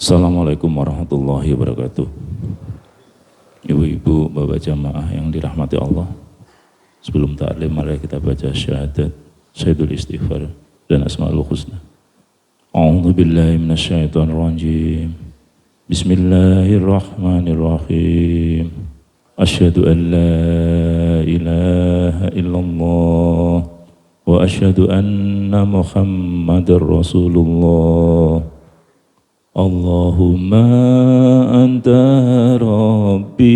Assalamualaikum warahmatullahi wabarakatuh. Ibu-ibu, bapak jamaah yang dirahmati Allah. Sebelum ta'lim, mari kita baca syahadat, Sayyidul Istighfar, dan Asma'ul Husna. A'udzu billahi minasyaitonir rajim. Bismillahirrahmanirrahim. Asyhadu an la ilaha illallah wa asyhadu anna Muhammadar Rasulullah. Allahumma anta rabbi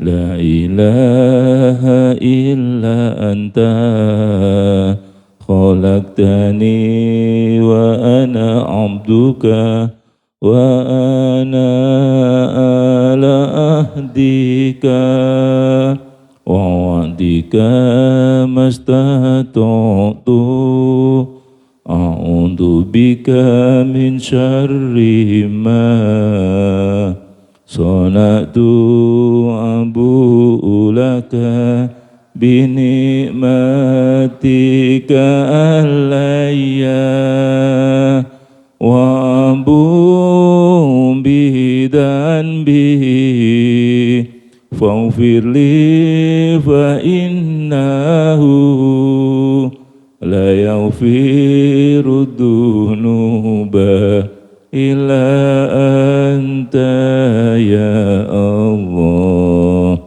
la ilaha illa anta khalaqtani wa ana abduka wa ana ala ahdika wa wa'dika mastata'tu a'udzu bika min syarri ma sana'tu abu'u laka bi ni'matika alayya wa abu'u bi dhanbi faghfir li fa innahu la yaghfiru dhunuba illa anta ya Allah.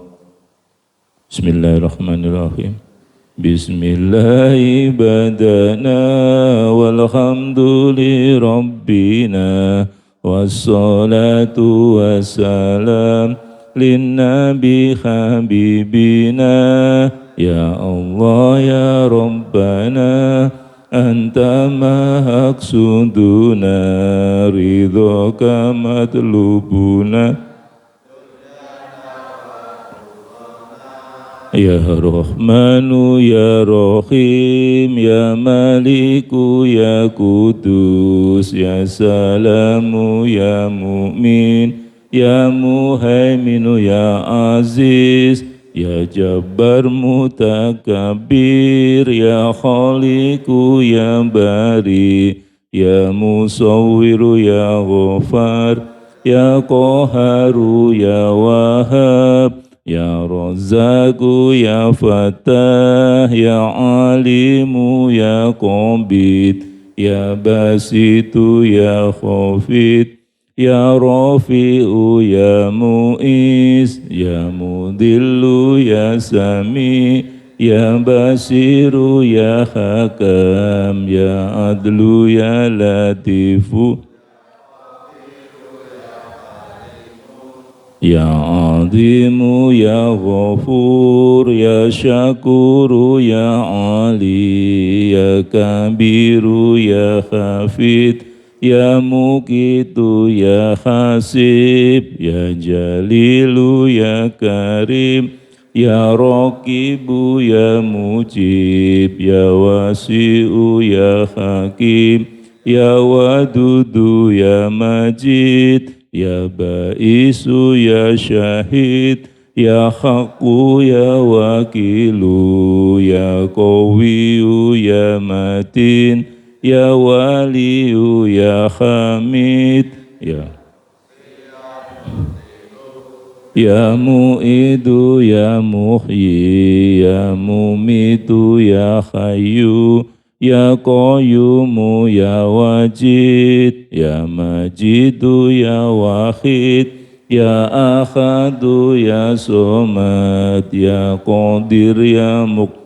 Bismillahirrahmanirrahim. Bismillahi badana walhamduli rabbina wassalatu wassalam linnabi habibina ya Allah ya Rabbana anta mahaksuduna ridhoka matlubuna ya Rahmanu ya Rahim ya Maliku ya Kudus ya Salamu ya Mu'min ya Muhaiminu ya Aziz ya Jabbar Mutakabir ya Khaliku ya Bari ya Musawwiru ya Ghafar ya Qaharu ya Wahhab ya Razzaku ya Fattah ya Alimu ya Qabid ya Basitu ya Khafid ya Rafi'u ya Mu'is ya Mudillu ya Sami ya Basiru ya Hakam ya Adlu ya Latifu ya Azimu ya Ghafur ya Syakuru ya Ali ya Kabiru ya Hafid ya Muqitu ya Hasib ya Jalilu ya Karim ya Raqibu ya Mujib ya Wasi'u ya Hakim ya Wadudu ya Majid ya Ba'isu ya Syahid ya Haqqu ya Wakilu ya Qawiyu ya Matin ya Waliyu ya Hamid ya Mu'idu ya Muhyi ya Mumitu ya Hayyu ya Qayyumu ya Wajid ya Majidu ya Wahid ya Ahadu ya Somad ya Qadir ya Muqtadir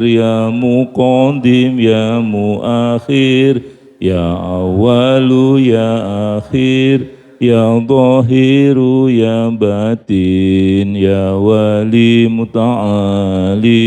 ya Muqaddim ya Muakhir ya Awalu ya Akhir ya Zahiru ya Batin ya Wali Muta'ali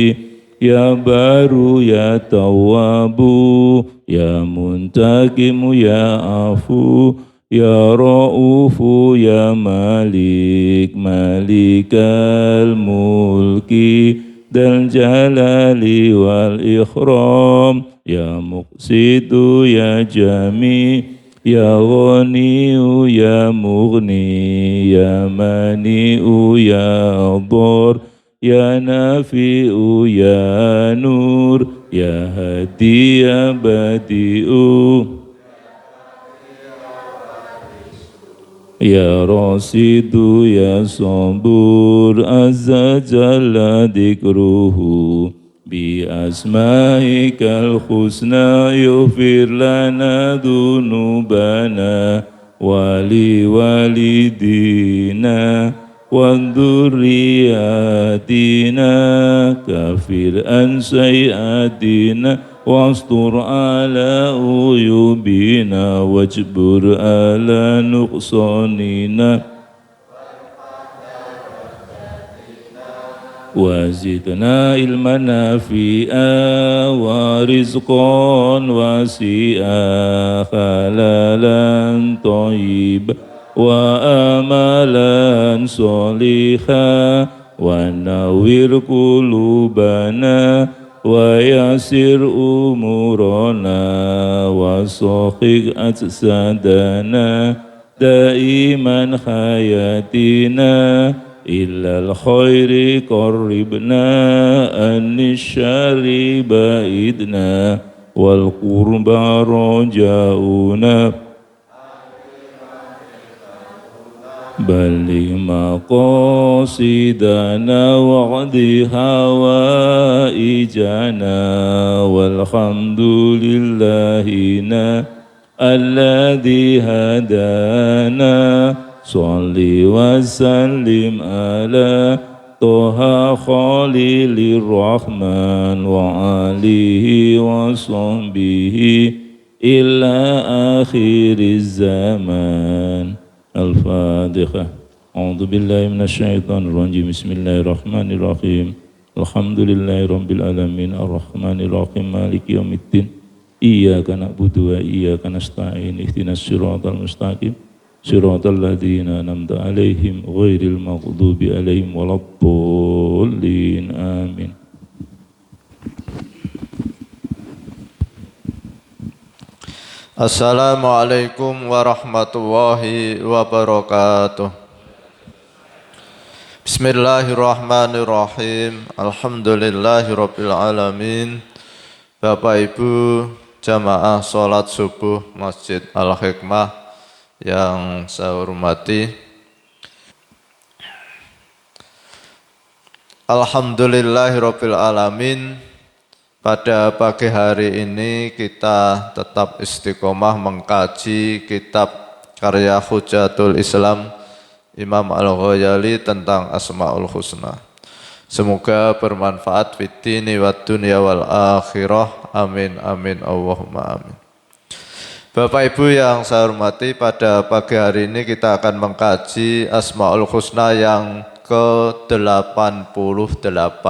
ya Baru ya Tawwabu ya Muntakimu ya Afu ya Ra'ufu ya Malik Malikal Mulki Dal Jalali wal Ikhram ya Muqsitu ya Jami ya Ghaniyu ya Mughni ya Mani'u ya Dhar ya Nafi'u ya Nur ya Hadi ya Badi'u Ya Rasidu ya Sabur Azza Jalla Dikruhu Bi asma'ikal husna Yufir lana dunubana Wali walidina Wa dhurriyatina Kafir an sayatina واستر على عيوبنا واجبر على نقصاننا وزدنا علما نافعا ورزقا واسعا حلالا طيبا وآمالا صالحا ونور قلوبنا ويسر أمورنا وصحح أجسادنا دائما حياتنا إلى الخير قربنا عن الشر بعدنا والقربى رجاؤنا بلغ مقاصدنا وقض حوائجنا والحمد لله الذي هدانا صل وسلم على طه خليل الرحمن وآله وصحبه إلى آخر الزمان. Al-Fatihah. A'udzu billahi minasyaitonir rajim. Bismillahirrahmanirrahim. Alhamdulillahirabbil alamin arrahmanir rahim maliki yaumiddin. Iyyaka na'budu wa iyyaka nasta'in. Ihdinas siratal mustaqim. Siratal ladzina an'amta 'alaihim ghairil maghdubi 'alaihim waladdallin. Amin. Assalamualaikum warahmatullahi wabarakatuh. Bismillahirrahmanirrahim. Alhamdulillahirabbil alamin. Bapak Ibu jamaah salat subuh Masjid Al-Hikmah yang saya hormati. Alhamdulillahirabbil alamin. Pada pagi hari ini kita tetap istiqomah mengkaji kitab karya Hujatul Islam Imam Al-Ghazali tentang Asmaul Husna. Semoga bermanfaat fid dini wad dunya wal akhirah. Amin amin Allahumma amin. Bapak Ibu yang saya hormati, pada pagi hari ini kita akan mengkaji Asmaul Husna yang ke-88,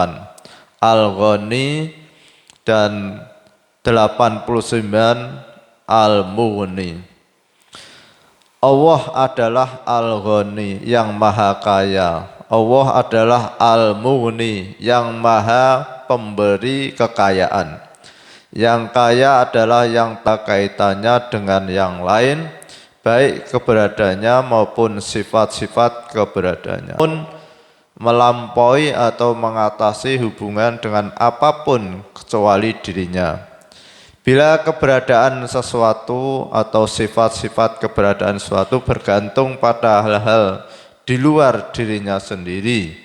Al-Ghani dan 89 Al-Mughni. Allah adalah Al-Ghani yang maha kaya. Allah adalah Al-Mughni yang maha pemberi kekayaan. Yang kaya adalah yang tak kaitannya dengan yang lain, baik keberadaannya maupun sifat-sifat keberadaannya. Melampaui atau mengatasi hubungan dengan apapun kecuali dirinya. Bila keberadaan sesuatu atau sifat-sifat keberadaan sesuatu bergantung pada hal-hal di luar dirinya sendiri,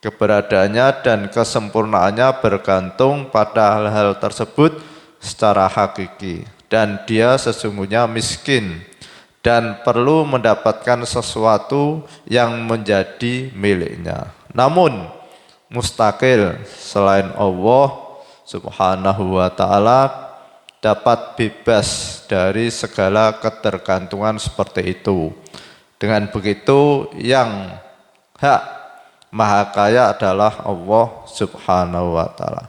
keberadaannya dan kesempurnaannya bergantung pada hal-hal tersebut secara hakiki, dan dia sesungguhnya miskin dan perlu mendapatkan sesuatu yang menjadi miliknya. Namun mustaqil selain Allah Subhanahu wa ta'ala dapat bebas dari segala ketergantungan seperti itu. Dengan begitu yang hak maha kaya adalah Allah Subhanahu wa ta'ala.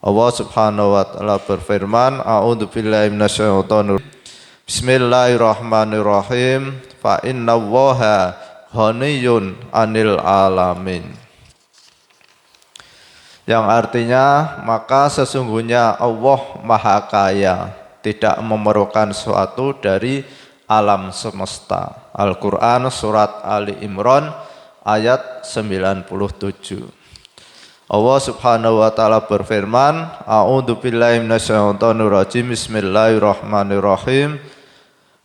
Allah Subhanahu wa ta'ala berfirman, A'udzu billahi minasyaitonir rajim. Bismillahirrahmanirrahim. Fa innallaha ghaniyun 'anil alamin. Yang artinya, maka sesungguhnya Allah maha kaya, tidak memerlukan sesuatu dari alam semesta. Al-Quran surat Ali Imran ayat 97. Allah Subhanahu wa ta'ala berfirman, A'udzu billahi minasyaitonir rajim. Bismillahirrahmanirrahim.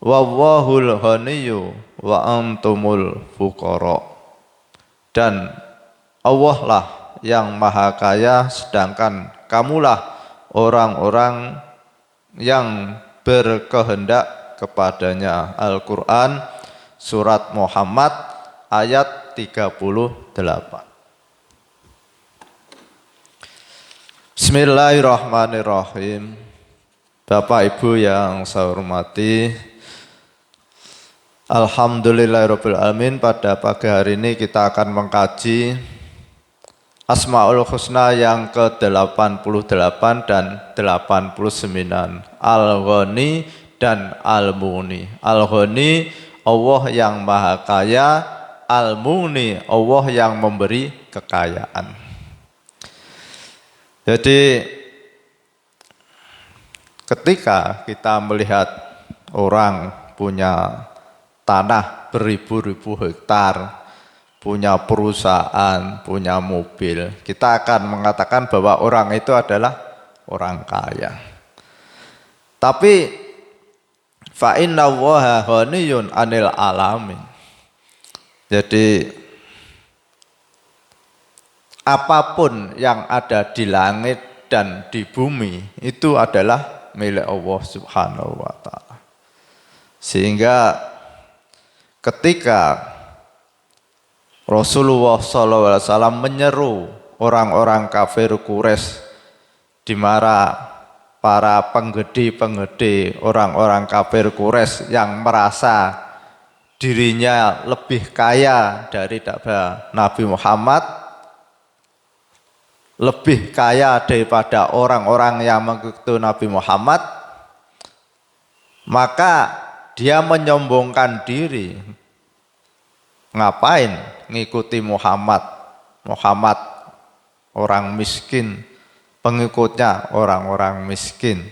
Wallahul ghaniyyu wa antumul fuqara. Dan Allah lah yang maha kaya, sedangkan kamulah orang-orang yang berkehendak kepadanya. Al-Quran surat Muhammad ayat 38. Bismillahirrahmanirrahim. Bapak Ibu yang saya hormati, alhamdulillahirrabbil alamin. Pada pagi hari ini kita akan mengkaji Asmaul Husna yang ke-88 dan 89. Al-Ghani dan Al-Mughni. Al-Ghani Allah yang maha kaya, Al-Mughni Allah yang memberi kekayaan. Jadi ketika kita melihat orang punya tanah beribu-ribu hektar, punya perusahaan, punya mobil, kita akan mengatakan bahwa orang itu adalah orang kaya. Tapi fa inna Allaha ghaniyun 'anil alamin. Jadi apapun yang ada di langit dan di bumi itu adalah milik Allah Subhanahu wa ta'ala. Sehingga ketika Rasulullah SAW menyeru orang-orang kafir Quraisy, di mana para penggede-penggede orang-orang kafir Quraisy yang merasa dirinya lebih kaya daripada Nabi Muhammad, lebih kaya daripada orang-orang yang mengikuti Nabi Muhammad, maka dia menyombongkan diri. Ngapain ngikuti Muhammad? Muhammad orang miskin, pengikutnya orang-orang miskin.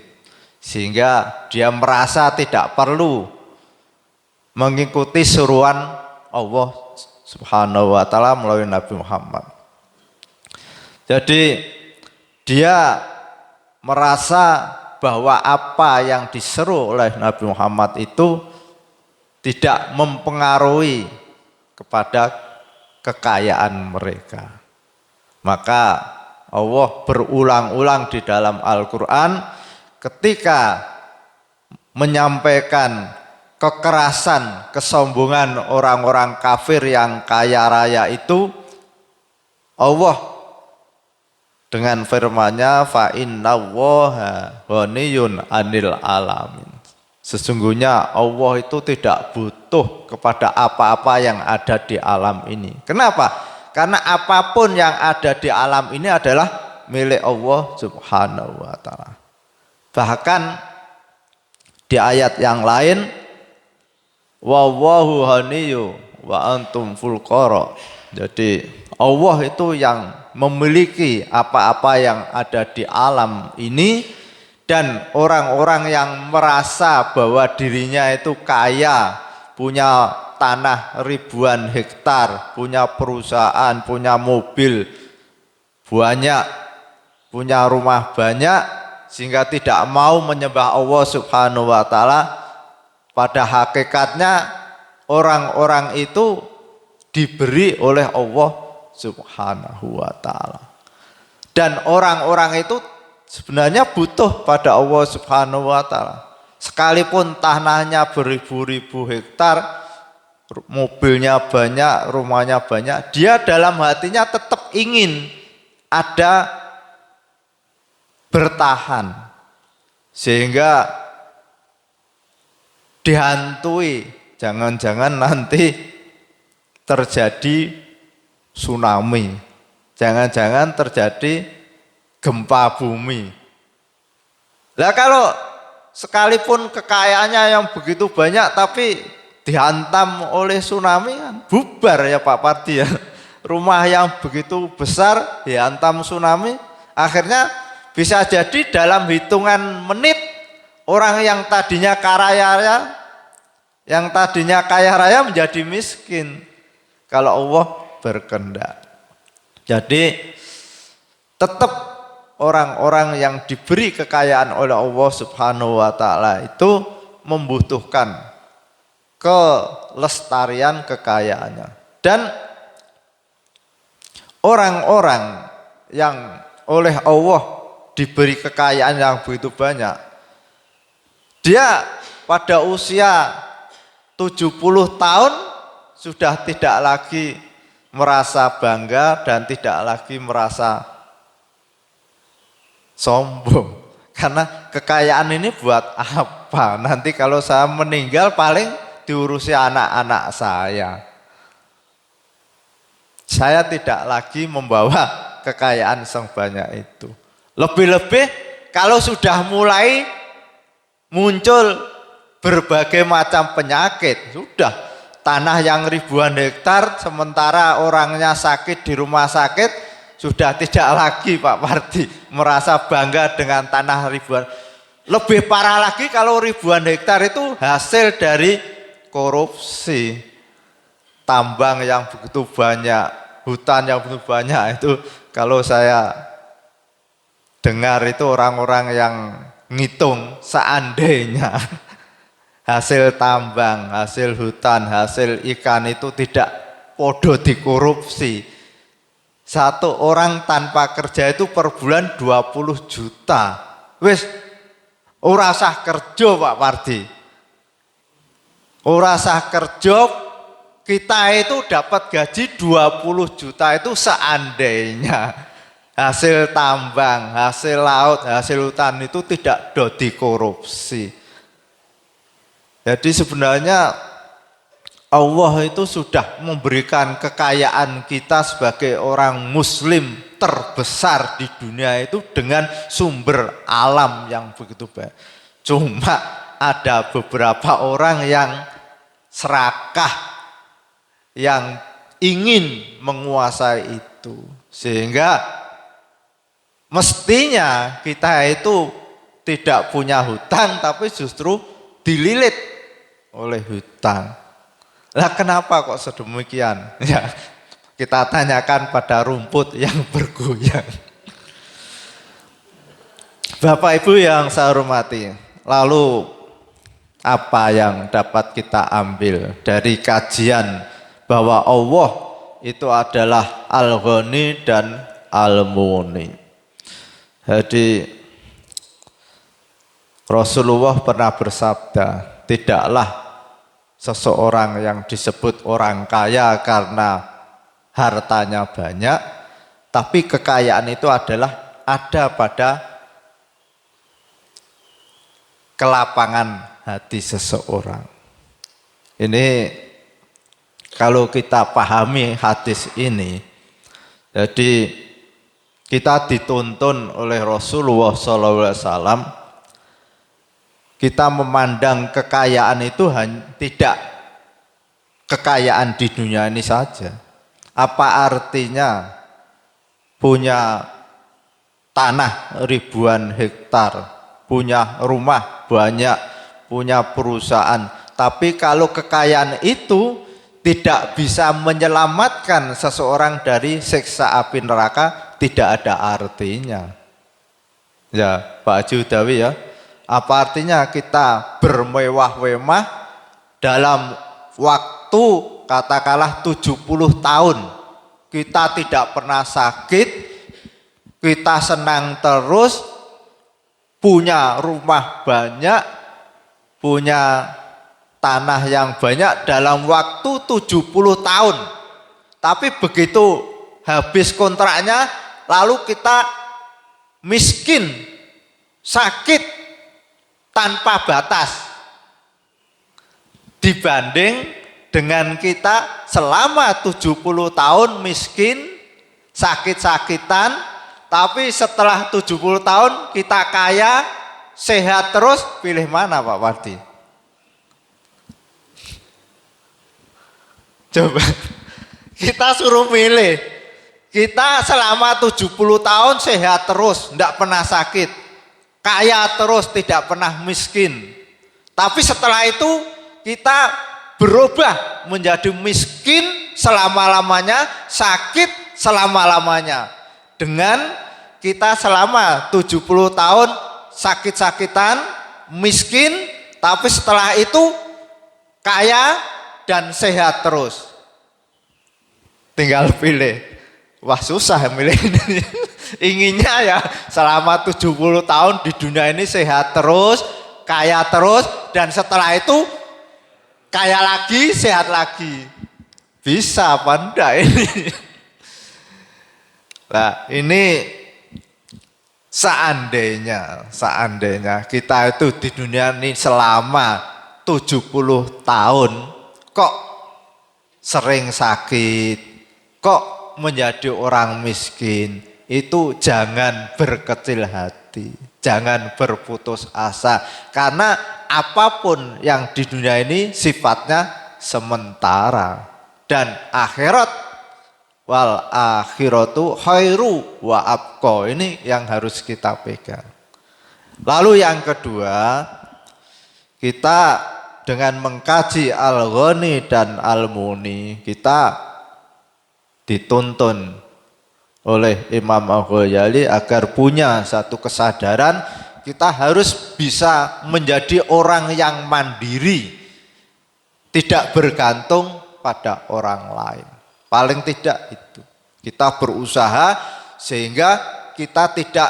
Sehingga dia merasa tidak perlu mengikuti seruan Allah Subhanahu wa ta'ala melalui Nabi Muhammad. Jadi dia merasa bahwa apa yang diseru oleh Nabi Muhammad itu tidak mempengaruhi kepada kekayaan mereka. Maka Allah berulang-ulang di dalam Al-Quran ketika menyampaikan kekerasan, kesombongan orang-orang kafir yang kaya raya itu, Allah dengan firman-Nya fa innallaha ghaniyun 'anil alamin. Sesungguhnya Allah itu tidak butuh kepada apa-apa yang ada di alam ini. Kenapa? Karena apapun yang ada di alam ini adalah milik Allah Subhanahu wa ta'ala. Bahkan di ayat yang lain, wallahu ghaniyyu wa antum fuqara. Jadi Allah itu yang memiliki apa-apa yang ada di alam ini, dan orang-orang yang merasa bahwa dirinya itu kaya, punya tanah ribuan hektar, punya perusahaan, punya mobil banyak, punya rumah banyak, sehingga tidak mau menyembah Allah Subhanahu wa ta'ala. Pada hakikatnya orang-orang itu diberi oleh Allah Subhanahu wa ta'ala. Dan orang-orang itu sebenarnya butuh pada Allah Subhanahu wa ta'ala. Sekalipun tanahnya beribu-ribu hektar, mobilnya banyak, rumahnya banyak, dia dalam hatinya tetap ingin ada bertahan. Sehingga dihantui, jangan-jangan nanti terjadi tsunami, jangan-jangan terjadi gempa bumi. Lah kalau sekalipun kekayaannya yang begitu banyak tapi dihantam oleh tsunami, kan bubar ya Pak Parti ya. Rumah yang begitu besar dihantam tsunami, akhirnya bisa jadi dalam hitungan menit orang yang tadinya kaya raya menjadi miskin kalau Allah berkehendak. Jadi tetap orang-orang yang diberi kekayaan oleh Allah Subhanahu wa ta'ala itu membutuhkan kelestarian kekayaannya. Dan orang-orang yang oleh Allah diberi kekayaan yang begitu banyak, dia pada usia 70 tahun sudah tidak lagi merasa bangga dan tidak lagi merasa sombong. Karena kekayaan ini buat apa? Nanti kalau saya meninggal paling diurusi anak-anak saya. Saya tidak lagi membawa kekayaan sebanyak itu. Lebih-lebih kalau sudah mulai muncul berbagai macam penyakit, sudah tanah yang ribuan hektar sementara orangnya sakit di rumah sakit, sudah tidak lagi Pak Pardi merasa bangga dengan tanah ribuan. Lebih parah lagi kalau ribuan hektar itu hasil dari korupsi, tambang yang begitu banyak, hutan yang begitu banyak. Itu kalau saya dengar itu orang-orang yang ngitung seandainya hasil tambang, hasil hutan, hasil ikan itu tidak podo dikorupsi, satu orang tanpa kerja itu per bulan 20 juta. Wis ora sah kerja Pak Pardi. Ora sah kerja, kita itu dapat gaji 20 juta itu seandainya hasil tambang, hasil laut, hasil hutan itu tidak dikorupsi. Jadi sebenarnya Allah itu sudah memberikan kekayaan kita sebagai orang muslim terbesar di dunia itu dengan sumber alam yang begitu banyak. Cuma ada beberapa orang yang serakah, yang ingin menguasai itu. Sehingga mestinya kita itu tidak punya hutang tapi justru dililit oleh hutang. Lah kenapa kok sedemikian? Ya, kita tanyakan pada rumput yang bergoyang. Bapak Ibu yang saya hormati, lalu apa yang dapat kita ambil dari kajian bahwa Allah itu adalah Al-Ghani dan Al-Mughni? Jadi Rasulullah pernah bersabda, tidaklah seseorang yang disebut orang kaya karena hartanya banyak, tapi kekayaan itu adalah ada pada kelapangan hati seseorang. Ini kalau kita pahami hadis ini, jadi kita dituntun oleh Rasulullah SAW, kita memandang kekayaan itu tidak kekayaan di dunia ini saja. Apa artinya punya tanah ribuan hektar, punya rumah banyak, punya perusahaan, tapi kalau kekayaan itu tidak bisa menyelamatkan seseorang dari siksa api neraka, tidak ada artinya. Ya, Pak Haji Udawi ya. Apa artinya kita bermewah-mewah dalam waktu katakanlah 70 tahun. Kita tidak pernah sakit, kita senang terus, punya rumah banyak, punya tanah yang banyak dalam waktu 70 tahun. Tapi begitu habis kontraknya, lalu kita miskin, sakit, tanpa batas dibanding dengan kita selama 70 tahun miskin, sakit-sakitan, tapi setelah 70 tahun kita kaya, sehat terus, pilih mana Pak Pardi? Coba kita suruh milih. Kita selama 70 tahun sehat terus, tidak pernah sakit, kaya terus, tidak pernah miskin. Tapi setelah itu kita berubah menjadi miskin selama-lamanya, sakit selama-lamanya. Dengan kita selama 70 tahun sakit-sakitan, miskin, tapi setelah itu kaya dan sehat terus. Tinggal pilih. Wah susah milih ini. Inginnya ya selama 70 tahun di dunia ini sehat terus, kaya terus, dan setelah itu kaya lagi, sehat lagi. Bisa apa enggak ini? Nah ini seandainya kita itu di dunia ini selama 70 tahun kok sering sakit, kok menjadi orang miskin, itu jangan berkecil hati, jangan berputus asa. Karena apapun yang di dunia ini sifatnya sementara. Dan akhirat, wal akhiratu khairu wa abqa, ini yang harus kita pegang. Lalu yang kedua, kita dengan mengkaji Al-Ghani dan Al-Muni, kita dituntun oleh Imam Al-Ghazali agar punya satu kesadaran, kita harus bisa menjadi orang yang mandiri, tidak bergantung pada orang lain. Paling tidak itu, kita berusaha sehingga kita tidak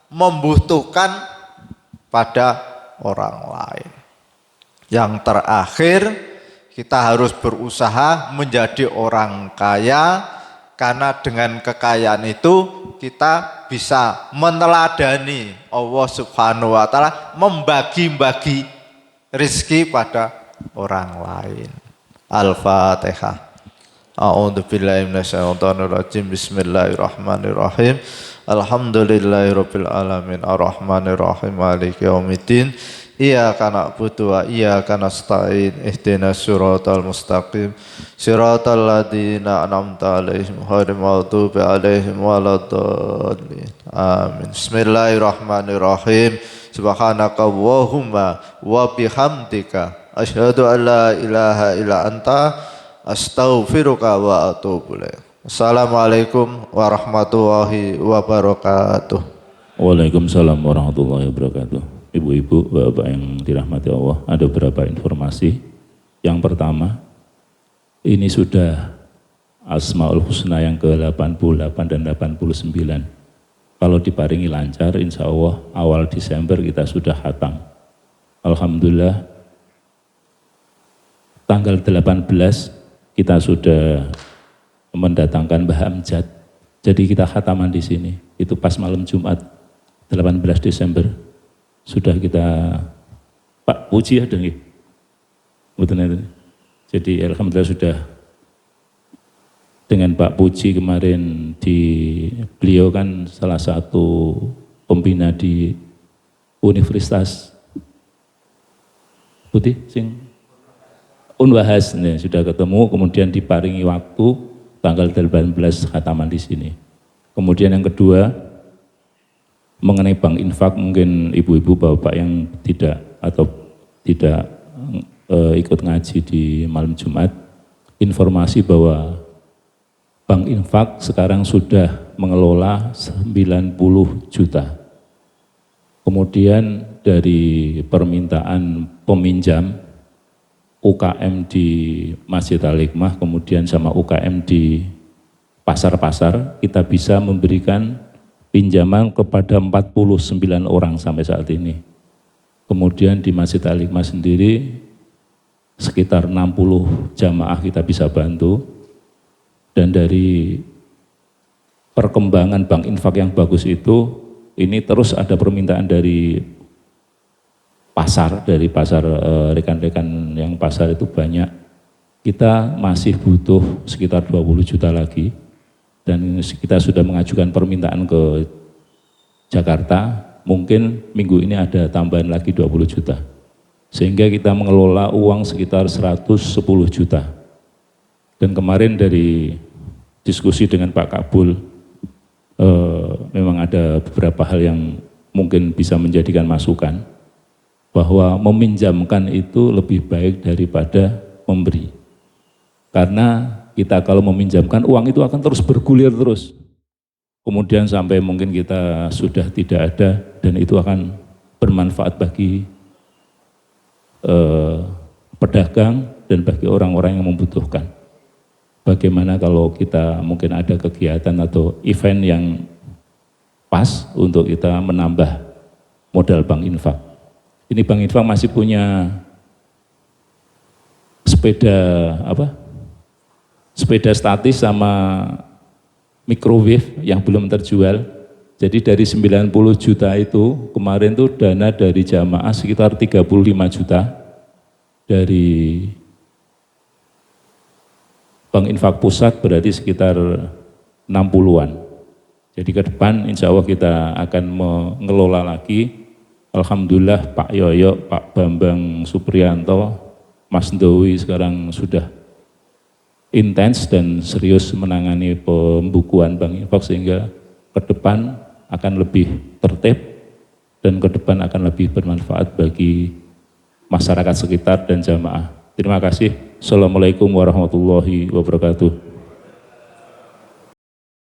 membutuhkan pada orang lain. Yang terakhir, kita harus berusaha menjadi orang kaya, karena dengan kekayaan itu kita bisa meneladani Allah Subhanahu wa Ta'ala, membagi-bagi rezeki pada orang lain. Al-Fatihah. A'udzubillahi minasyaitonirrajim. Bismillahirrahmanirrahim. Alhamdulillahirabbil alamin arrahmanirrahim maliki yaumiddin. Iyyaka na'budu wa iyyaka nasta'in. Ihdinas siratal mustaqim. Siratal ladzina an'amta 'alaihim ghairil maghdubi 'alaihim waladdallin. Amin. Bismillahirrahmanirrahim. Subhanaka Allahumma wa bihamdika asyhadu an la ilaha illa anta astaghfiruka wa atubu ilaik. Assalamualaikum warahmatullahi wabarakatuh. Waalaikumsalam warahmatullahi wabarakatuh. Ibu-ibu, bapak yang dirahmati Allah, ada beberapa informasi. Yang pertama, ini sudah Asmaul Husna yang ke-88 dan 89. Kalau diparingi lancar, insya Allah awal Desember kita sudah khatam. Alhamdulillah, tanggal 18 kita sudah mendatangkan Mbah Amjad. Jadi kita khataman di sini. Itu pas malam Jumat 18 Desember. Sudah kita, Pak Puji ada nggih? Jadi alhamdulillah sudah dengan Pak Puji kemarin, beliau kan salah satu pembina di Universitas Putih Unwahas, sudah ketemu, kemudian diparingi waktu tanggal 18 khataman di sini. Kemudian yang kedua, mengenai bank infak, mungkin ibu-ibu bapak yang tidak ikut ngaji di malam Jumat, informasi bahwa bank infak sekarang sudah mengelola 90 juta. Kemudian dari permintaan peminjam UKM di Masjid Al-Hikmah, kemudian sama UKM di pasar-pasar, kita bisa memberikan pinjaman kepada 49 orang sampai saat ini. Kemudian di Masjid Al-Hikmah sendiri sekitar 60 jamaah kita bisa bantu. Dan dari perkembangan bank infak yang bagus itu, ini terus ada permintaan dari pasar, rekan-rekan yang pasar itu banyak. Kita masih butuh sekitar 20 juta lagi. Dan kita sudah mengajukan permintaan ke Jakarta, mungkin minggu ini ada tambahan lagi 20 juta. Sehingga kita mengelola uang sekitar 110 juta. Dan kemarin dari diskusi dengan Pak Kabul, memang ada beberapa hal yang mungkin bisa menjadikan masukan, bahwa meminjamkan itu lebih baik daripada memberi. Karena kita kalau meminjamkan, uang itu akan terus bergulir terus. Kemudian sampai mungkin kita sudah tidak ada, dan itu akan bermanfaat bagi pedagang dan bagi orang-orang yang membutuhkan. Bagaimana kalau kita mungkin ada kegiatan atau event yang pas untuk kita menambah modal bank infak. Ini bank infak masih punya sepeda statis sama microwave yang belum terjual. Jadi dari 90 juta itu kemarin tuh dana dari jamaah sekitar 35 juta dari Bank Infak Pusat berarti sekitar 60-an. Jadi ke depan insya Allah kita akan mengelola lagi. Alhamdulillah Pak Yoyo, Pak Bambang Suprianto, Mas Ndowi sekarang sudah intens dan serius menangani pembukuan Bank Infak sehingga ke depan akan lebih tertib dan ke depan akan lebih bermanfaat bagi masyarakat sekitar dan jamaah. Terima kasih. Assalamualaikum warahmatullahi wabarakatuh.